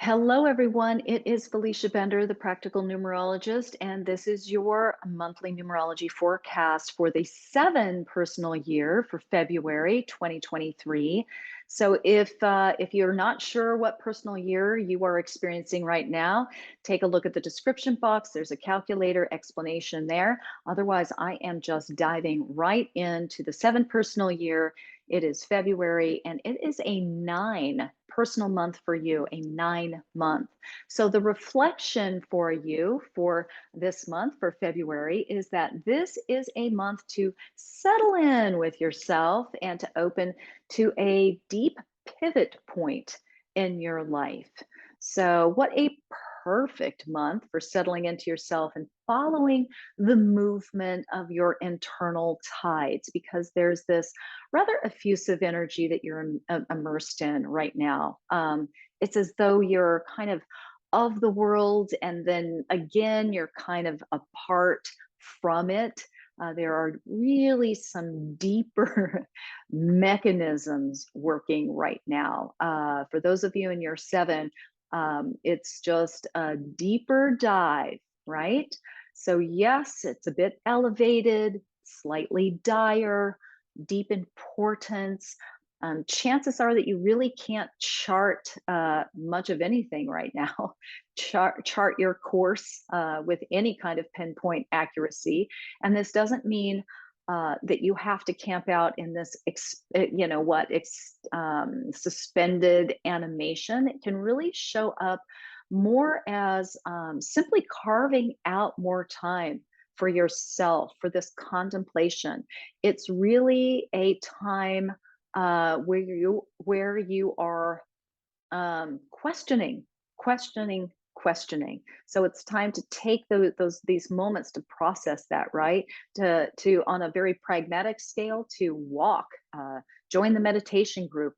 Hello, everyone. It is Felicia Bender, the practical numerologist, and this is your monthly numerology forecast for the personal year for February 2023. So, if you're not sure what personal year you are experiencing right now, take a look at the description box. There's a calculator explanation there. Otherwise, I am just diving right into the personal year. It is February and it is a nine personal month for you, a 9 month. So, the reflection for you for this month, for February, is that this is a month to settle in with yourself and to open to a deep pivot point in your life. So, what a perfect month for settling into yourself and following the movement of your internal tides, because there's this rather effusive energy that you're immersed in right now. It's as though you're kind of the world, and then again, you're kind of apart from it. There are really some deeper mechanisms working right now. For those of you in your seven, it's just a deeper dive, right? So, yes, it's a bit elevated, slightly dire, deep importance. Chances are that you really can't chart much of anything right now. Chart your course with any kind of pinpoint accuracy. And this doesn't mean that you have to camp out in this, suspended animation. It can really show up more as simply carving out more time for yourself, for this contemplation. It's really a time where you are questioning. So it's time to take these moments to process that, right? To on a very pragmatic scale, to walk, join the meditation group,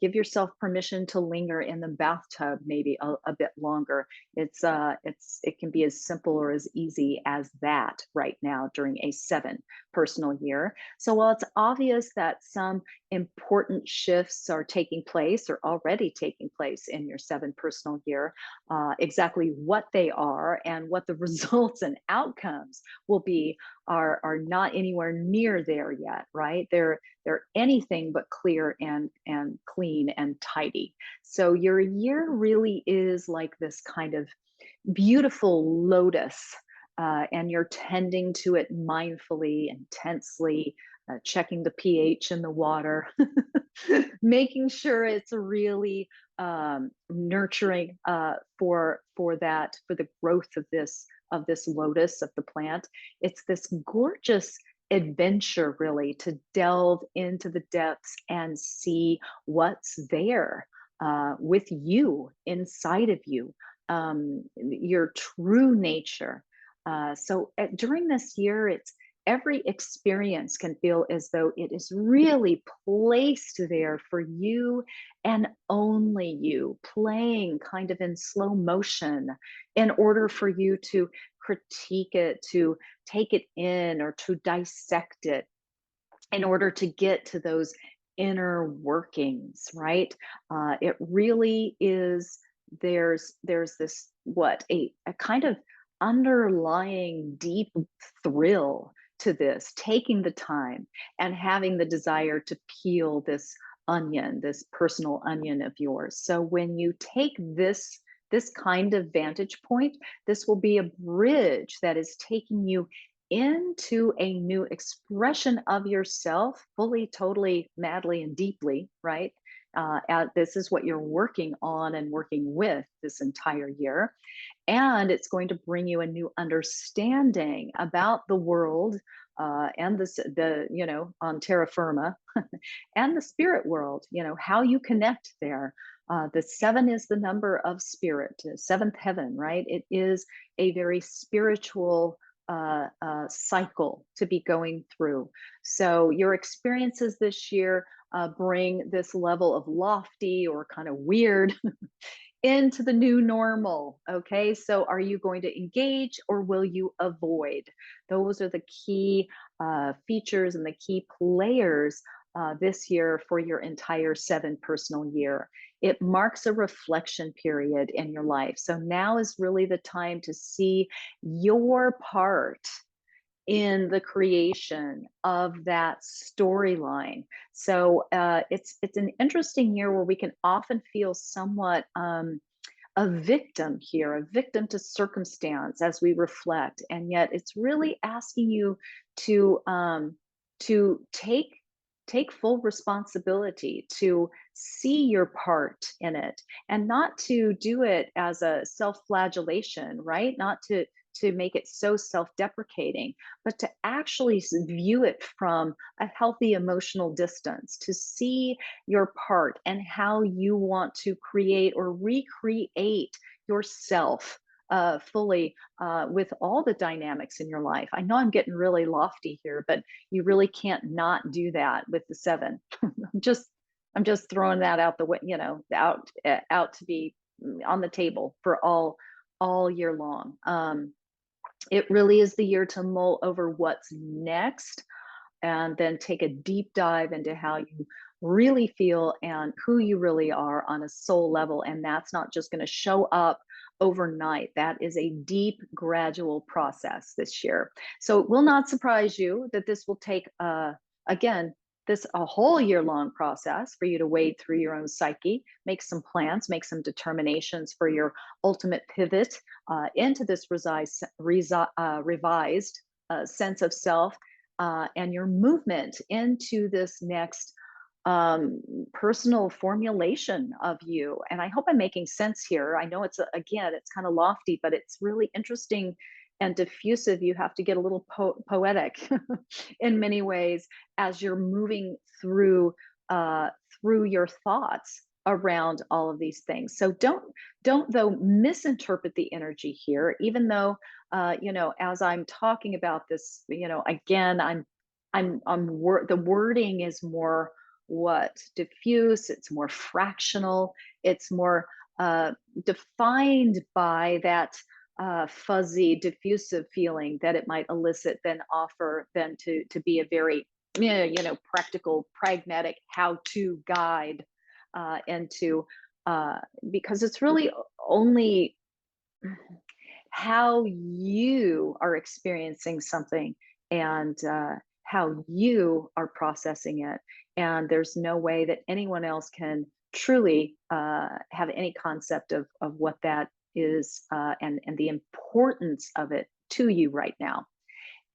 give yourself permission to linger in the bathtub maybe a bit longer. It can be as simple or as easy as that right now during a personal year. So while it's obvious that some important shifts are taking place or already taking place in your personal year, exactly what they are and what the results and outcomes will be are not anywhere near there yet, right? They're anything but clear and clean and tidy. So your year really is like this kind of beautiful lotus, and you're tending to it mindfully, intensely, checking the pH in the water, making sure it's really nurturing for the growth of this lotus of the plant. It's this gorgeous adventure, really, to delve into the depths and see what's there with you, inside of you, your true nature. During this year, it's every experience can feel as though it is really placed there for you and only you, playing kind of in slow motion in order for you to critique it, to take it in, or to dissect it in order to get to those inner workings, right? It really is. There's this, what, a kind of underlying deep thrill to this, taking the time and having the desire to peel this onion, this personal onion of yours. So when you take this kind of vantage point, this will be a bridge that is taking you into a new expression of yourself, fully, totally, madly, and deeply, right? This is what you're working on and working with this entire year. And it's going to bring you a new understanding about the world, and on terra firma, and the spirit world, how you connect there. The seven is the number of spirit, seventh heaven, right? It is a very spiritual cycle to be going through. So your experiences this year bring this level of lofty or kind of weird into the new normal. Okay, so are you going to engage or will you avoid? Those are the key features and the key players this year for your entire 7 personal year. It marks a reflection period in your life. So now is really the time to see your part in the creation of that storyline. So it's an interesting year where we can often feel somewhat a victim here, a victim to circumstance as we reflect, and yet it's really asking you to take full responsibility, to see your part in it, and not to do it as a self-flagellation, right? Not to make it so self-deprecating, but to actually view it from a healthy emotional distance, to see your part and how you want to create or recreate yourself fully with all the dynamics in your life. I know I'm getting really lofty here, but you really can't not do that with the 7. I'm just throwing that out the way, out to be on the table for all year long. It really is the year to mull over what's next and then take a deep dive into how you really feel and who you really are on a soul level. And that's not just going to show up overnight. That is a deep, gradual process this year. So it will not surprise you that this will take, again, this a whole year long process for you to wade through your own psyche, make some plans, make some determinations for your ultimate pivot into this revised sense of self, and your movement into this next personal formulation of you. And I hope I'm making sense here. I know again, it's kind of lofty, but it's really interesting and diffusive. You have to get a little poetic in many ways as you're moving through your thoughts around all of these things. So don't though misinterpret the energy here, even though as I'm talking about this, again, the wording is more diffuse, it's more fractional, it's more defined by that fuzzy, diffusive feeling that it might elicit than to be a very practical, pragmatic how-to guide into because it's really only how you are experiencing something and how you are processing it. And there's no way that anyone else can truly have any concept of what that is and the importance of it to you right now.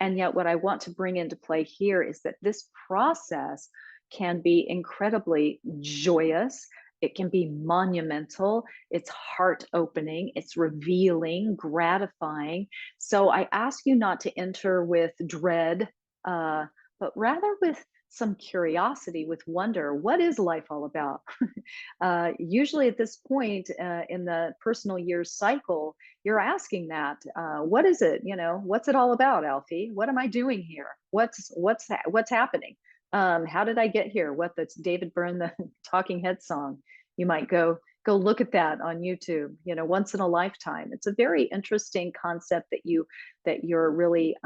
And yet, what I want to bring into play here is that this process can be incredibly joyous. It can be monumental. It's heart opening. It's revealing, gratifying. So I ask you not to enter with dread, but rather with some curiosity, with wonder. What is life all about? Usually at this point in the personal year cycle, you're asking that. What is it? What's it all about, Alfie? What am I doing here? What's happening? How did I get here? That's David Byrne, the Talking Head song. You might go look at that on YouTube. Once in a lifetime. It's a very interesting concept that you're really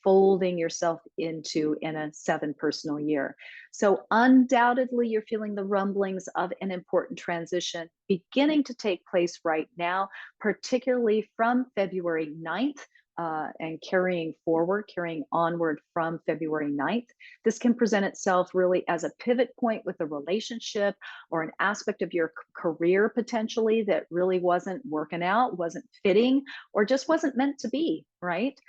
folding yourself into in a 7 personal year. So undoubtedly, you're feeling the rumblings of an important transition beginning to take place right now, particularly from February 9th. And carrying onward from February 9th. This can present itself really as a pivot point with a relationship or an aspect of your career potentially that really wasn't working out, wasn't fitting, or just wasn't meant to be, right?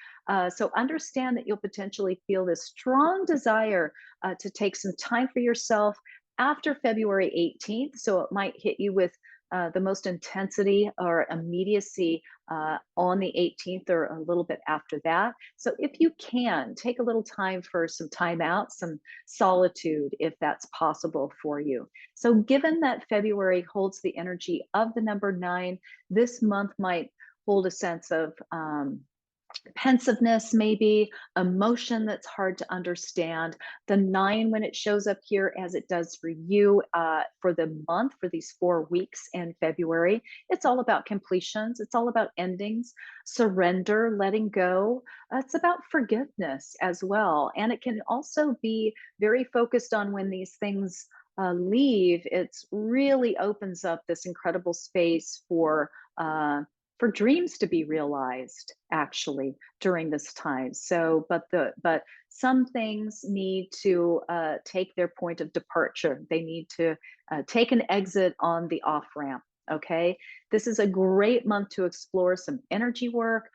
So understand that you'll potentially feel this strong desire to take some time for yourself after February 18th. So it might hit you with the most intensity or immediacy on the 18th or a little bit after that. So if you can, take a little time for some time out, some solitude, if that's possible for you. So given that February holds the energy of the number 9, this month might hold a sense of pensiveness, maybe emotion that's hard to understand. The nine, when it shows up here as it does for you for the month, for these 4 weeks in February, it's all about completions, it's all about endings, surrender, letting go. It's about forgiveness as well. And it can also be very focused on when these things leave, it's really opens up this incredible space uh, for dreams to be realized actually during this time. So, but some things need to take their point of departure. They need to take an exit on the off ramp. Okay, this is a great month to explore some energy work,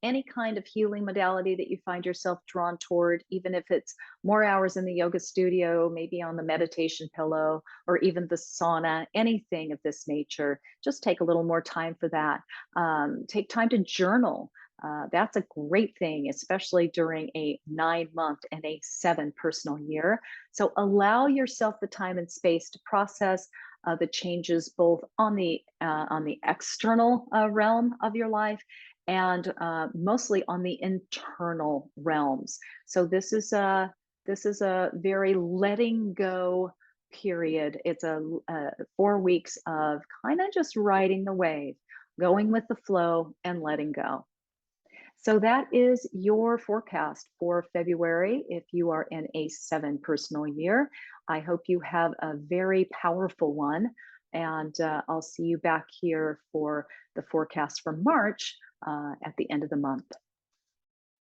any kind of healing modality that you find yourself drawn toward, even if it's more hours in the yoga studio, maybe on the meditation pillow, or even the sauna, anything of this nature. Just take a little more time for that. Take time to journal. That's a great thing, especially during a 9 month and a seven personal year. So allow yourself the time and space to process the changes both on the external realm of your life and mostly on the internal realms. So this is a very letting go period. It's 4 weeks of kind of just riding the wave, going with the flow and letting go. So that is your forecast for February if you are in a seven personal year. I hope you have a very powerful one. And I'll see you back here for the forecast for March at the end of the month.